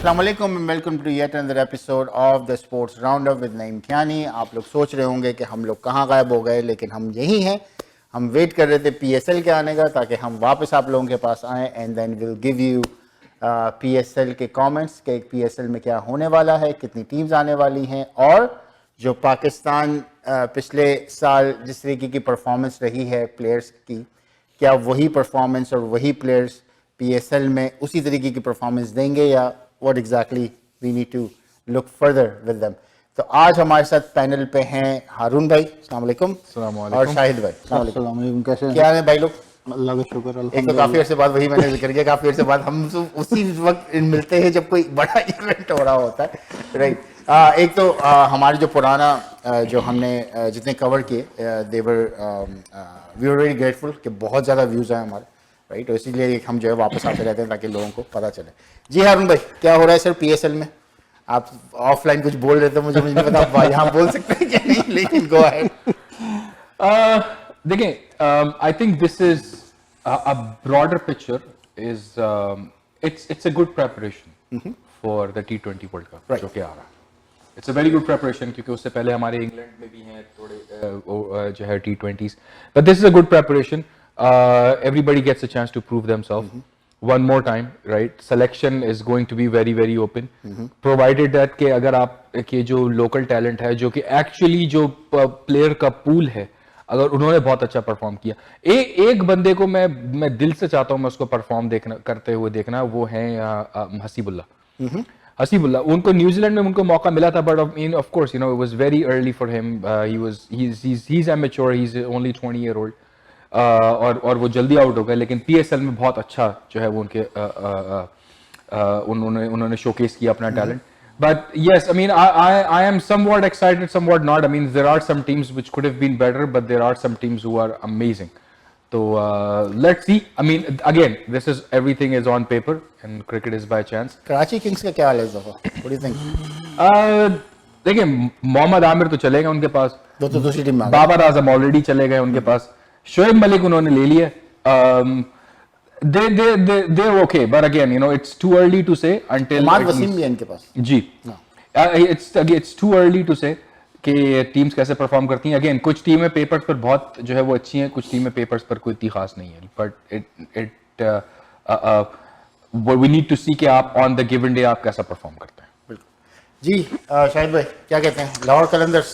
अस्सलाम वालेकुम and welcome to yet another episode of the sports roundup with Naeem Kiani. आप लोग सोच रहे होंगे कि हम लोग कहाँ गायब हो गए, लेकिन हम यही हैं। हम वेट कर रहे थे पीएसएल के आने का ताकि हम वापस आप लोगों के पास आएँ and then will give you PSL के कमेंट्स कि पीएसएल में क्या होने वाला है, कितनी टीम्स आने वाली हैं और जो पाकिस्तान पिछले साल जिस तरीके की परफॉर्मेंस रही है प्लेयर्स की, क्या वही परफॉर्मेंस और वही प्लेयर्स पीएसएल में उसी तरीके की परफॉर्मेंस देंगे या what exactly we need to look further with them. तो आज हमारे साथ पैनल पे हैं हारून भाई, अस्सलाम वालेकुम, और शाहिद भाई, अस्सलाम वालेकुम। कैसे क्या है भाई लोग? अल्लाह का शुक्र। एक तो काफी अर्से बाद, वही मैंने जिक्र किया, काफी अर्से बाद हम उसी वक्त मिलते हैं जब कोई बड़ा इवेंट हो रहा होता है, राइट। एक तो हमारे जो पुराना जो हमने जितने कवर किए देवर वी आर वेरी ग्रेटफुल कि बहुत ज़्यादा व्यूज़ आए हमारे, राइट। तो इसीलिए हम जो है वापस आते रहते हैं ताकि लोगों को पता चले। जी हारून भाई, क्या हो रहा है सर पीएसएल में? आप ऑफलाइन कुछ बोल रहे थे, मुझे नहीं पता आप यहाँ बोल सकते हैं क्या नहीं, लेकिन गो अहेड। देखिए, I think this is a broader picture is it's a good preparation for the T20 World Cup जो कि आ रहा है। It's a very good preparation क्योंकि उससे पहले हमारे इंग्लैंड में भी हैं थोड़े जो है T20s, but this is a good preparation. Everybody gets a chance to prove themselves one more time, right? Selection is going to be very very open, provided that कि अगर आप के जो local talent है जो कि actually जो player का pool है, अगर उन्होंने बहुत अच्छा परफॉर्म किया, एक बंदे को मैं दिल से चाहता हूं मैं उसको परफॉर्म करते हुए देखना, वो है हसीबुल्ला। उनको न्यूजीलैंड में उनको मौका मिला था, but of course you know it was very early for him. He is amateur, he is only 20 year old, और वो जल्दी आउट हो गए, लेकिन पीएसएल में बहुत अच्छा जो है वो उनके उन्होंने शोकेस किया अपना talent. But yes, I mean, I am somewhat excited, somewhat not. I mean, there are some teams which could have been better, but there are some teams who are amazing. So let's see. I mean, again, this is everything is on paper, and cricket is by chance. Karachi Kings का क्या हाल है इस दफा? What do you think? देखिए, मोहम्मद आमिर तो चले गए उनके पास, दूसरी टीम में बाबर आजम ऑलरेडी चले गए उनके पास, शोएब मलिक उन्होंने ले लिया। They're okay, but again, you know, it's too early to say until. उमाद Wasim भी है इनके पास। जी, it's too early to say कि टीम्स कैसे परफॉर्म करती हैं। अगेन, कुछ टीमें पेपर्स पर बहुत जो है वो अच्छी हैं, कुछ टीमें पेपर्स पर कोई इतनी खास नहीं है, बट वी नीड टू सी कि आप ऑन द गिवन डे आप कैसा परफॉर्म करते हैं। बिल्कुल जी। शाहिद भाई क्या कहते हैं? लाहौर कलंदर्स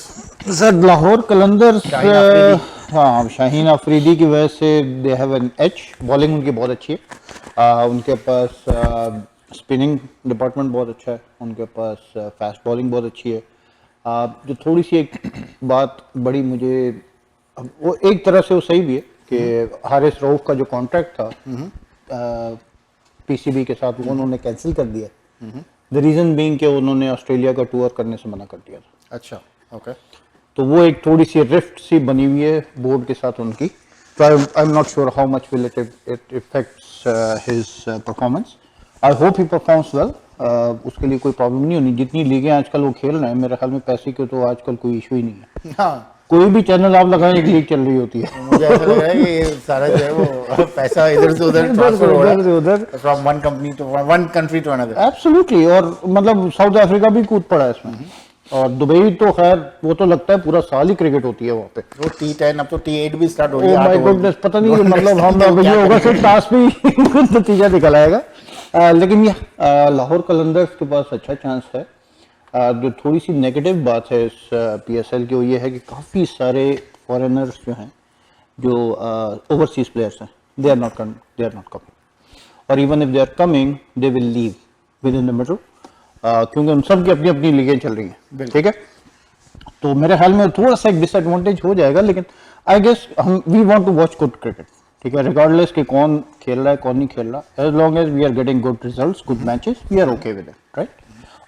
सर, लाहौर कलंदर्स, हाँ, शाहीन अफरीदी की वजह से they have an edge. Bowling उनकी बहुत अच्छी है, उनके पास स्पिनिंग डिपार्टमेंट बहुत अच्छा है, उनके पास फास्ट बॉलिंग बहुत अच्छी है। जो थोड़ी सी एक बात बड़ी मुझे, वो एक तरह से वो सही भी है कि हारिस रऊफ का जो कॉन्ट्रैक्ट था पीसीबी के साथ, वो उन्होंने कैंसिल कर दिया। द रीज़न बीइंग कि उन्होंने ऑस्ट्रेलिया का टूर करने से मना कर दिया था। अच्छा, ओके। तो वो एक थोड़ी सी रिफ्ट सी बनी हुई है बोर्ड के साथ उनकी। तो I am not sure how much will it effects his performance. I hope he performs well, उसके लिए कोई प्रॉब्लम नहीं होनी। जितनी लीगें आजकल वो खेल रहे हैं, मेरे ख्याल में पैसे के तो आजकल कोई इशू ही नहीं है। हाँ, कोई भी चैनल आप लगाएं, एक लीग चल रही होती है। मुझे ऐसा लग रहा है कि ये सारा जो है वो पैसा इधर से उधर ट्रांसफर हो रहा है, उधर from one company to one country to another. Absolutely. और मतलब साउथ अफ्रीका भी कूद पड़ा है इसमें, और दुबई तो खैर वो तो लगता है पूरा साल ही क्रिकेट होती है वहाँ पे। वो T10, अब तो T8 भी स्टार्ट हो रही है। ओह माय गॉडनेस, पता नहीं मतलब हम ये होगा सिर्फ टास्क भी नतीजा निकल आएगा। लेकिन ये लाहौर कलंदर्स के पास अच्छा चांस है। जो थोड़ी सी नेगेटिव बात है इस पीएसएल की, वो ये है कि काफ़ी सारे फॉरेनर्स जो हैं, जो ओवरसीज प्लेयर्स हैं, दे आर नॉट कमिंग, और even if they are coming they will leave with in the middle, क्योंकि उन सब की अपनी अपनी लीगें चल रही हैं, ठीक है। तो मेरे ख्याल में थोड़ा सा एक डिसएडवांटेज हो जाएगा, लेकिन आई गेस हम we want to watch good cricket, ठीक है, रिगार्डलेस कि कौन खेल रहा है कौन नहीं खेल रहा। As long as we are getting good results, good matches, we are okay with it, right.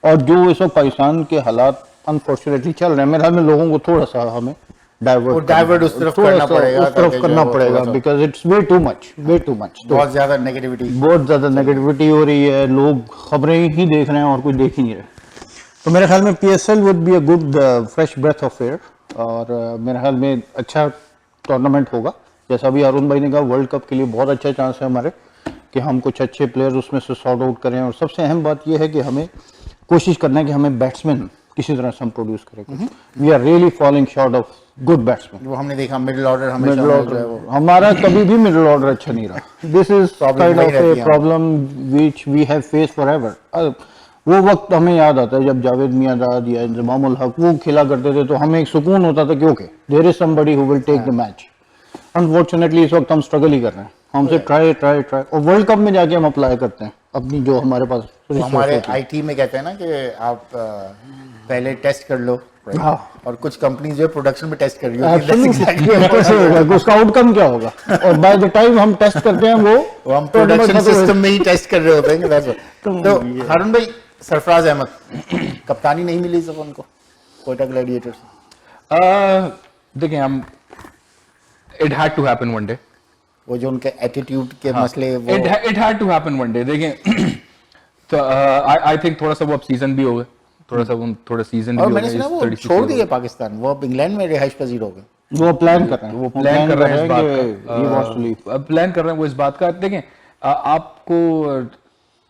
और जो इस वक्त पाकिस्तान के हालात अनफॉर्चुनेटली चल रहे हैं, मेरे ख्याल में लोगों को थोड़ा सा हमें डाइवर्ट उस तरफ करना पड़ेगा because it's way too much. बहुत ज्यादा नेगेटिविटी हो रही है, लोग खबरें ही देख रहे हैं और कुछ देख ही नहीं रहे। तो मेरे ख्याल में PSL would be a good fresh breath of air, और मेरे ख्याल में अच्छा टूर्नामेंट होगा। जैसा भी अरुण भाई ने कहा, वर्ल्ड कप के लिए बहुत अच्छा चांस है हमारे। कि हम कुछ अच्छे प्लेयर्स उसमें से सॉर्ट आउट करें, और सबसे अहम बात यह है कि हमें कोशिश करना है कि हमें बैट्समैन किसी तरह से हम प्रोड्यूस करें। We are really following short of good batsman. वो हमने देखा मिडिल ऑर्डर हमेशा मिडिल जो है ऑर्डर वो हमारा कभी भी मिडिल ऑर्डर अच्छा नहीं रहा। दिस इज Problem काइंड वही ऑफ रहती ए है। Problem which we have face forever. वो वक्त हमें याद आता है जब जावेद मियांदाद या इंजमाम उल हक वो खेला करते थे, तो हमें एक सुकून होता था कि okay there is somebody who will take the match. Unfortunately इस वक्त हम स्ट्रगल ही कर रहे हैं, हमसे ट्राई और वर्ल्ड कप में जाके हम अप्लाई करते हैं अपनी जो हमारे पास तो हमारे आईटी में कहते हैं ना कि आप पहले टेस्ट कर लो, right? हाँ। और कुछ कंपनी जो है प्रोडक्शन में टेस्ट कर रही होती है। Absolutely. कैसे होगा, उसका आउटकम क्या होगा, और बाय द टाइम हम टेस्ट करते हैं वो हम प्रोडक्शन सिस्टम में ही टेस्ट कर रहे होते हैं कि that's what. तो हारून भाई, सरफराज अहमद कप्तानी नहीं मिली सब उनको कोयटा ग्लैडिएटर्स? देखिए हम it had to happen one day. वो जो उनके एटीट्यूड के मसले वो it had to happen one day. देखें तो आई थिंक थोड़ा सा वो अब सीजन भी हो गए, थोड़ा सीजन भी और हो मैंने गए। सुना वो छोड़ दिए पाकिस्तान, वो अब इंग्लैंड में रिहाइश पजीर हो गए। वो प्लान कर रहे हैं, वो प्लान कर रहे हैं इस बात कि he wants to leave. का, प्लान कर रहे हैं वो इस बात का। देखें आपको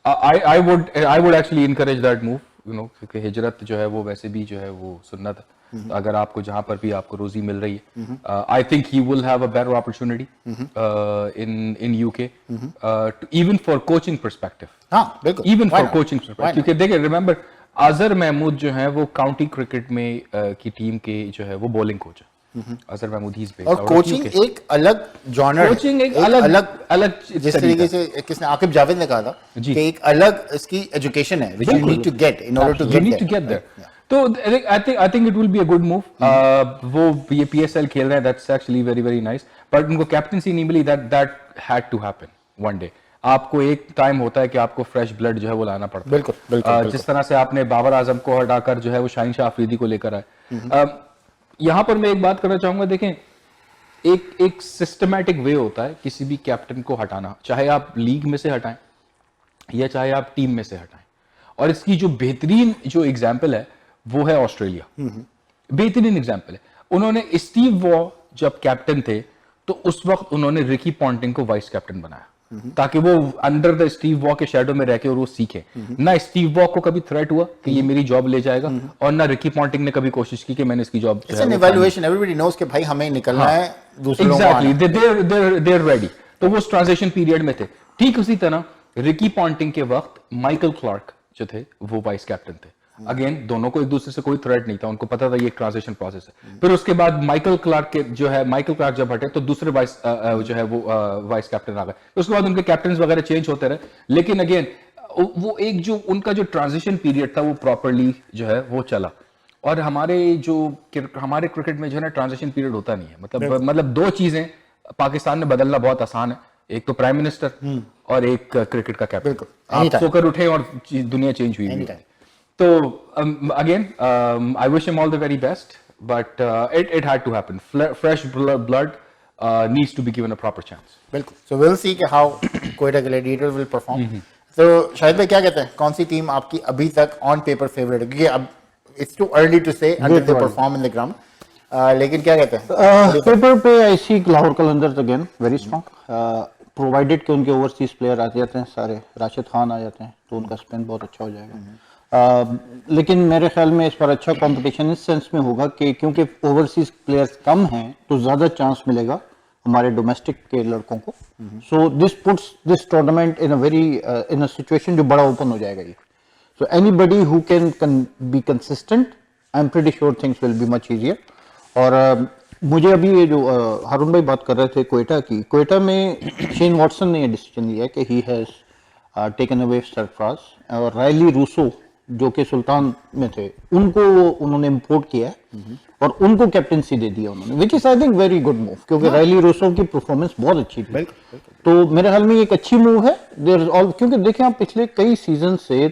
I would actually encourage that move, you know, क्योंकि हिजरत जो है वो वैसे भी जो है वो सुन्नत है। अगर आपको जहां पर भी आपको रोजी मिल रही है, आई think he will have a better opportunity in UK, even for coaching perspective. हाँ बिल्कुल, even Why for not? Coaching Why perspective, not? क्योंकि देखिए रिमेंबर अजहर महमूद जो है वो काउंटी क्रिकेट में की टीम के जो है वो बॉलिंग कोच है। अजहर महमूद ही इज और कोचिंग एक अलग जॉनर, कोचिंग एक अलग जिस तरीके से किसने आकिब जावेद ने कहा था जी। कि एक अलग इसकी एजुकेशन है which you need to get in order to You need get to get there. there. तो I think it will be a good move. वो ये PSL खेल रहे हैं, that's actually very nice. But उनको कैप्टनसी नहीं मिली, that had to happen one day. आपको एक टाइम होता है कि आपको फ्रेश ब्लड जो है वो लाना पड़ता है। बिल्कुल, जिस तरह से आपने बाबर आजम को हटाकर जो है वो शाहीन शाह अफरीदी को लेकर आए। यहाँ पर मैं एक बात करना चाहूंगा, देखें एक सिस्टमैटिक वे होता है किसी भी कैप्टन को हटाना, चाहे आप लीग में से हटाएं या चाहे आप टीम में से हटाएं। और इसकी जो बेहतरीन जो एग्जाम्पल है वो है ऑस्ट्रेलिया। बेहतरीन एग्जाम्पल है। उन्होंने स्टीव वॉ जब कैप्टन थे तो उस वक्त उन्होंने रिकी पॉन्टिंग को वाइस कैप्टन बनाया ताकि वो अंडर द स्टीव वॉ के शैडो में रह के और वो सीखे ना। स्टीव वॉ को कभी थ्रेट हुआ कि ये मेरी जॉब ले जाएगा, और ना रिकी पॉन्टिंग ने कभी कोशिश की कि मैंने इसकी job. It's an evaluation, everybody knows कि भाई हमें निकलना है, दूसरों को आना है। Exactly, they are ready। तो वो ट्रांजिशन पीरियड में थे। ठीक उसी तरह रिकी पॉन्टिंग के वक्त माइकल क्लार्क जो थे वो वाइस कैप्टन थे। अगेन दोनों को एक दूसरे से कोई थ्रेट नहीं था, उनको पता था ये एक ट्रांजिशन प्रोसेस है। फिर उसके बाद माइकल क्लार्क जब हटे तो दूसरे वाइस जो है वो वाइस कैप्टन आ गए। उसके बाद उनके कैप्टन वगैरह चेंज होते रहे, लेकिन अगेन वो एक जो उनका जो ट्रांजिशन पीरियड था वो प्रॉपरली जो है वो चला। और हमारे क्रिकेट में जो है ना ट्रांजिशन पीरियड होता नहीं है। मतलब दो चीजें पाकिस्तान में बदलना बहुत आसान है, एक तो प्राइम मिनिस्टर और एक क्रिकेट का कैप्टन। आप सोकर उठे और दुनिया चेंज हुई। तो again, I wish him all the very best, but it had to happen. Fresh blood needs to be given a proper chance. बिल्कुल। So we'll see कि how Quetta Gladiator will perform. तो शाहिद भाई क्या कहते हैं, कौन सी टीम आपकी अभी तक ऑन पेपर फेवरेट है? क्योंकि अब it's too early to say until they perform in the ground. लेकिन क्या कहते हैं? पेपर पे I see Lahore Qalandars again very strong, provided कि उनके ओवरसीज प्लेयर आ जाते हैं सारे, राशिद खान आ जाते हैं तो उनका स्पिन बहुत अच्छा हो जाएगा। लेकिन मेरे ख्याल में इस पर अच्छा कंपटीशन इस सेंस में होगा कि क्योंकि ओवरसीज प्लेयर्स कम हैं तो ज़्यादा चांस मिलेगा हमारे डोमेस्टिक के लड़कों को। So this puts this tournament in a situation जो बड़ा ओपन हो जाएगा ये। So anybody who can be consistent, I am pretty sure things will be much easier. और मुझे अभी ये जो हारून भाई बात कर रहे थे क्वेटा में शेन वॉटसन ने ये डिसीजन लिया कि he has taken away Sarfaraz, और रायली रूसो जो कि सुल्तान में थे उनको उन्होंने इंपोर्ट किया और उनको कैप्टनसी दे दिया उन्होंने, which is I think very good move, क्योंकि रायली रूसो की परफॉर्मेंस बहुत अच्छी थी। तो मेरे ख्याल में एक अच्छी मूव है देयर इज ऑल, क्योंकि देखें आप पिछले कई सीजन से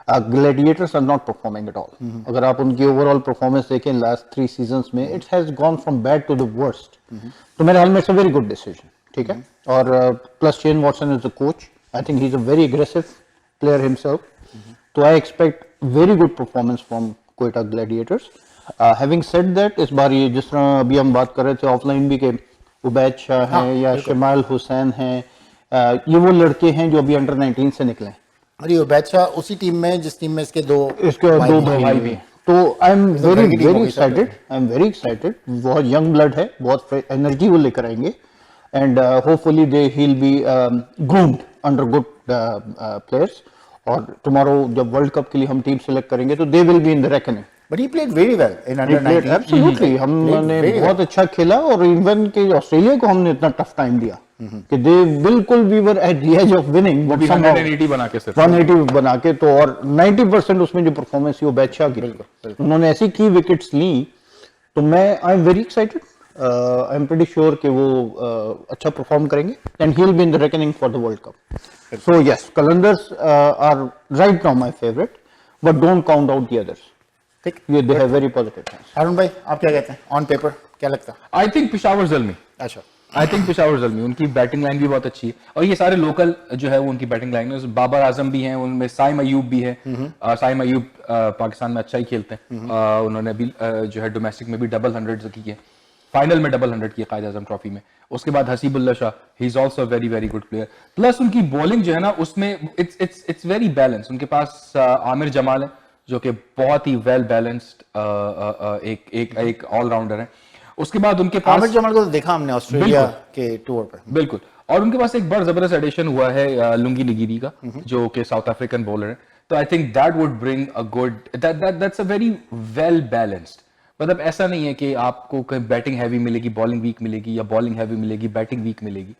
Gladiators are not performing at all. अगर आप उनकी ओवरऑल परफॉर्मेंस देखें लास्ट 3 सीजन्स में, it has gone from bad to the worst. तो मेरे ख्याल में it's a very good decision, ठीक है। और plus Shane Watson is the coach, I think he is a very aggressive player himself. तो I expect very good performance from Quetta Gladiators. Having said that, इस बार ये जिस तरह अभी हम बात कर रहे थे ऑफलाइन भी के उबैद शाह हैं या शमाल हुसैन हैं ये वो लड़के हैं जो अभी अंडर 19 से निकले हैं, अरे बैचा उसी टीम में जिस टीम में इसके दो दो भाई भी हैं। तो आई एम तो घर की टीम हो वेरी गई सब excited, I am very excited. बहुत यंग ब्लड है, बहुत एनर्जी वो लेकर आएंगे, and hopefully they he will B groomed under good players. और टुमारो जब वर्ल्ड कप के लिए हम टीम सेलेक्ट करेंगे तो they will be in the reckoning. But he played very well in under 19। Absolutely, हमने very बहुत अच्छा खेला, और इवन के ऑस्ट्रेलिया को हमने इतना टफ टाइम दिया कि दे बिल्कुल we were at the edge of winning, but 180 बना के सिर्फ 180 बना के। तो और 90% उसमें जो परफॉर्मेंस थी वो बादशाह की, उन्होंने ऐसी की विकेट्स ली। तो मैं I am very excited, I am pretty sure कि वो अच्छा परफॉर्म करेंगे, and he will be in the reckoning for the world cup. So yes, Qalandars are right now my favourite, but don't count out the others. ठीक, ये they have very positive chance. Arun भाई आप क्या कहते हैं, ऑन पेपर क्या लगता है? आई थिंक पिशावर ज़ल्मी, अच्छा, आई थिंक पिशावर ज़ल्मी, उनकी बैटिंग लाइन भी बहुत अच्छी है, और ये सारे लोकल जो है वो उनकी बैटिंग लाइन है। बाबर आजम भी हैं उनमें, साइम अयूब भी है। साइम अयूब पाकिस्तान में अच्छा ही खेलते हैं, उन्होंने अभी जो है डोमेस्टिक में भी डबल 100 की है, फाइनल में डबल 100 की है कायद आजम ट्रॉफी में। उसके बाद Hasibullah Shah, he is also very very good player. Plus उनकी बॉलिंग जो है ना उसमें इट्स वेरी बैलेंस। उनके पास आमिर जमाल है जो कि बहुत ही वेल बैलेंस्ड एक ऑलराउंडर है। उसके बाद उनके पास आमिर जमाल को तो देखा हमने ऑस्ट्रेलिया के टूर पे। बिल्कुल, और उनके पास एक बड़ा जबरदस्त एडिशन हुआ है लुंगी निगिरी का, जो कि साउथ अफ्रीकन बॉलर है। तो I think that would bring a good, that's a very well balanced. मतलब ऐसा नहीं है कि आपको कहीं बैटिंग हैवी मिलेगी, बॉलिंग वीक मिलेगी, या बॉलिंग हैवी मिलेगी, बैटिंग वीक मिलेगी।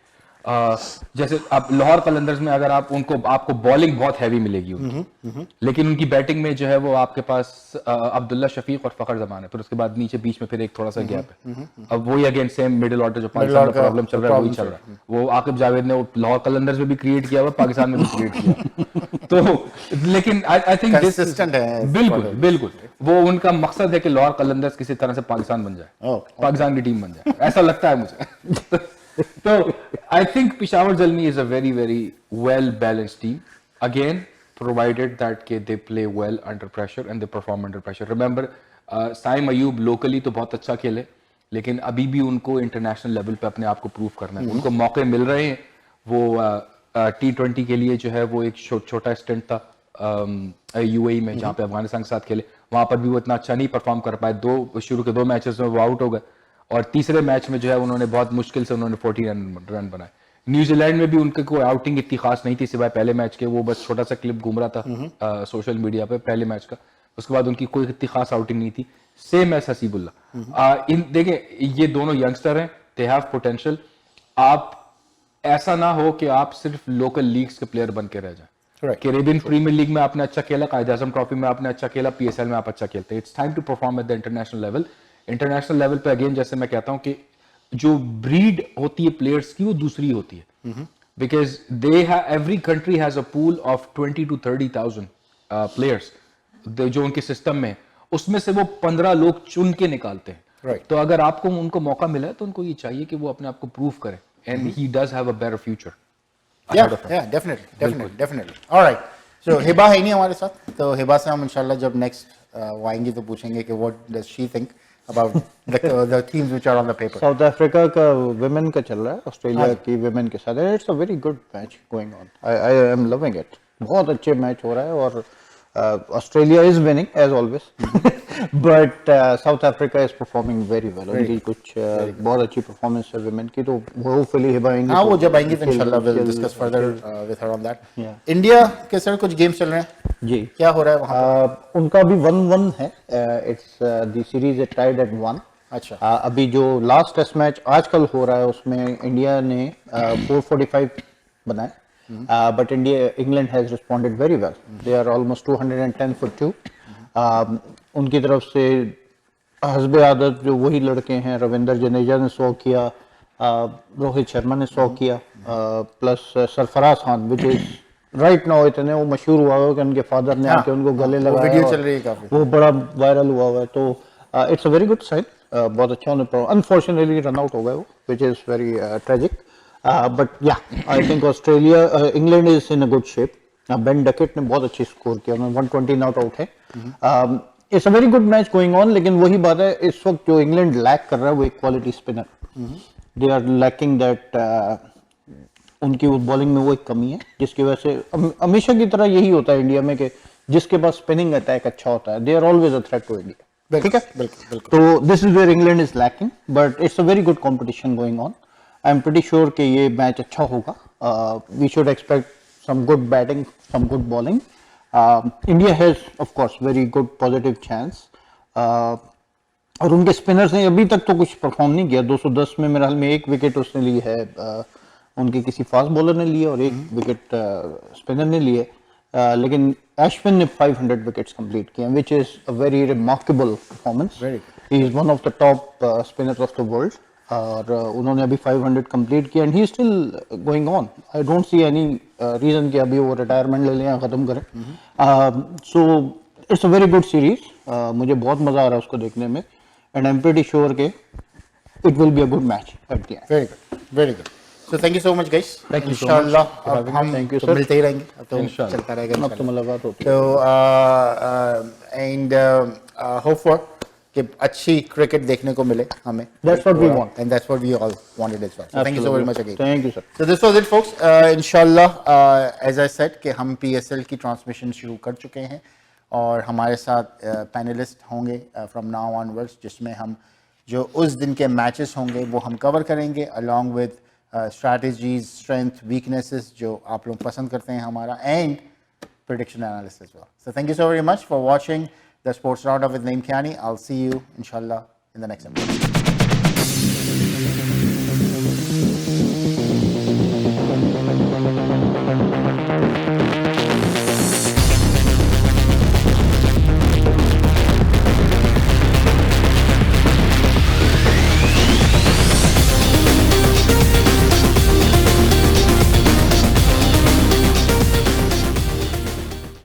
जैसे आप लाहौर कलंदर्स में अगर आप आपको बॉलिंग बहुत हैवी मिलेगी उनकी, लेकिन उनकी बैटिंग में जो है वो आपके पास अब्दुल्ला शफीक और फखर जमान है, फिर उसके बाद नीचे बीच में फिर एक थोड़ा सा गैप है। अब वही अगेन सेम मिडिल ऑर्डर जो पाकिस्तान में प्रॉब्लम चल रहा है वही चल रहा है। वो आकिब जावेद ने वो लाहौर कलंदर्स में भी क्रिएट किया हुआ, पाकिस्तान में भी क्रिएट किया। तो लेकिन आई थिंक कंसिस्टेंट है, बिल्कुल बिल्कुल, वो उनका मकसद है कि लाहौर कलंदर्स किसी तरह से पाकिस्तान बन जाए, पाकिस्तान की टीम बन जाए, ऐसा लगता है मुझे। So I think Peshawar Zalmi is a very very well balanced team, again provided that they play well under pressure and they perform under pressure. Remember Saim Ayub locally तो बहुत अच्छा खेले, लेकिन अभी भी उनको इंटरनेशनल लेवल पे अपने आप को प्रूव करना है। उनको मौके मिल रहे हैं। वो T20 के लिए जो है वो एक छोटा स्टेंट था UAE में, जहाँ पे अफगानिस्तान के साथ खेले, वहां पर भी वो इतना अच्छा नहीं परफॉर्म कर पाए। शुरू के 2 मैचेस में वो आउट हो गए, और तीसरे मैच में जो है उन्होंने बहुत मुश्किल से उन्होंने 40 रन बनाए। न्यूजीलैंड में भी उनकी कोई आउटिंग इतनी खास नहीं थी सिवाय पहले मैच के, वो बस छोटा सा क्लिप घूम रहा था सोशल मीडिया पे पहले मैच का, उसके बाद उनकी कोई इतनी खास आउटिंग नहीं थी। Same age Hasibullah. देखिए ये दोनों यंगस्टर हैं, दे हैव पोटेंशियल। आप ऐसा ना हो कि आप सिर्फ लोकल लीग्स के प्लेयर बन के रह जाए। कैरेबियन प्रीमियर लीग में आपने अच्छा खेला, कायद आजम ट्रॉफी में आपने अच्छा खेला, PSL में आप अच्छा खेलते हैं। It's time to perform at the international level. International level पे अगेन जैसे मैं कहता हूं कि जो ब्रीड होती है प्लेयर्स की वो दूसरी होती है, because they have every country has a pool of 20 to 30,000 players जो उनके सिस्टम में, उसमें से वो 15 लोग चुन के निकालते हैं। तो अगर आपको उनको मौका मिला है तो उनको ये चाहिए कि वो अपने आप को प्रूव करें, and he does have a better future. Definitely. Alright, so Hiba है नहीं हमारे साथ, तो हिबा से हम इंशाल्लाह जब नेक्स्ट वो आएंगी तो पूछेंगे कि what does she think about the teams which are on the paper. South Africa का women का चल रहा है, ऑस्ट्रेलिया की women के साथ। It's a very good match going on. I am loving it. बहुत अच्छे मैच हो रहा है, और Australia is winning as always, but South Africa is performing very well. उनकी कुछ बहुत अच्छी परफॉर्मेंस है women की, तो hopefully हिबा आएंगी। हाँ, वो जब आएंगी तो इंशाल्लाह we'll discuss further with her on that. India के सर कुछ गेम्स चल रहे हैं जी, क्या हो रहा है वहाँ? उनका भी 1-1 है। It's the series is tied at 1। अच्छा, अभी जो लास्ट टेस्ट मैच आजकल हो रहा है उसमें इंडिया ने 445 बनाए, but England has responded very well. They are almost 210 for 2। उनकी तरफ से हस्बे आदत जो वही लड़के हैं, रविंदर जडेजा ने 100 किया, रोहित शर्मा ने 100 किया, plus Sarfaraz Khan, which is right now इतने वो मशहूर हुआ है कि उनके फादर ने आके उनको गले लगाया, वीडियो चल रही है काफी, वो बड़ा वायरल हुआ है। तो it's a very good sign, बहुत अच्छा उन्हें। अनफॉर्चुनेटली रन आउट हो गए वो, which is very tragic, but yeah I think Australia England is in a good shape. Ben Duckett ने बहुत अच्छी स्कोर किया, उन्होंने 120 नॉट आउट है। It's a very good match going on, लेकिन वही बात है इस वक्त जो इंग्लैंड लैक कर रहा है वो एक quality spinner. They are lacking that उनकी वो बॉलिंग में वो एक कमी है जिसकी वजह से हमेशा की तरह यही होता है इंडिया में कि जिसके पास स्पिनिंग अटैक अच्छा होता है, they are always a threat to India. ठीक है, बिल्कुल बिल्कुल। तो this is where England is lacking, but it's a very good competition going on. I am pretty sure कि ये मैच अच्छा होगा। We should expect some good batting, some good bowling. India has, of course, very good positive chance. और उनके spinners ने अभी तक तो कुछ परफॉर्म नहीं किया। 210 में मेरे हाल में एक विकेट उसने ली है, उनके किसी फास्ट बॉलर ने लिया और एक विकेट स्पिनर ने लिए, लेकिन अश्विन ने 500 विकेट्स कंप्लीट किए, which is a very remarkable performance. He is one of the top spinners of the world और उन्होंने अभी 500 कंप्लीट किया and he is still going on. I don't see any reason कि अभी वो रिटायरमेंट ले लें या खत्म करें। So it's a very good series, मुझे बहुत मजा आ रहा है उसको देखने में and I am pretty sure के it will B a good match at the end. Very good, very good. So thank you so much guys. Thank you so much इंशाल्लाह for अब having हम us. Thank you, तो sir. मिलते ही रहेंगे, अब तो इंशाल्लाह। चलता रहेगा अब तो मुलाकात होती है। तो एंड होप फॉर कि अच्छी क्रिकेट देखने को मिले हमें। That's what we want. and that's what we all wanted as well. So thank you so very much again. Thank you, sir. So this was it, folks. इंशाल्लाह as I said कि हम PSL की transmission शुरू कर चुके हैं और हमारे साथ पैनलिस्ट होंगे फ्रॉम नाउ ऑनवर्ड्स, जिसमें हम जो उस दिन के मैचेस होंगे वो हम कवर करेंगे along with strategies, strength, weaknesses जो आप लोग पसंद करते हैं हमारा, and prediction analysis as well. So thank you so very much for watching the Sports Roundup with Naeem Kiani. I'll see you inshallah in the next episode.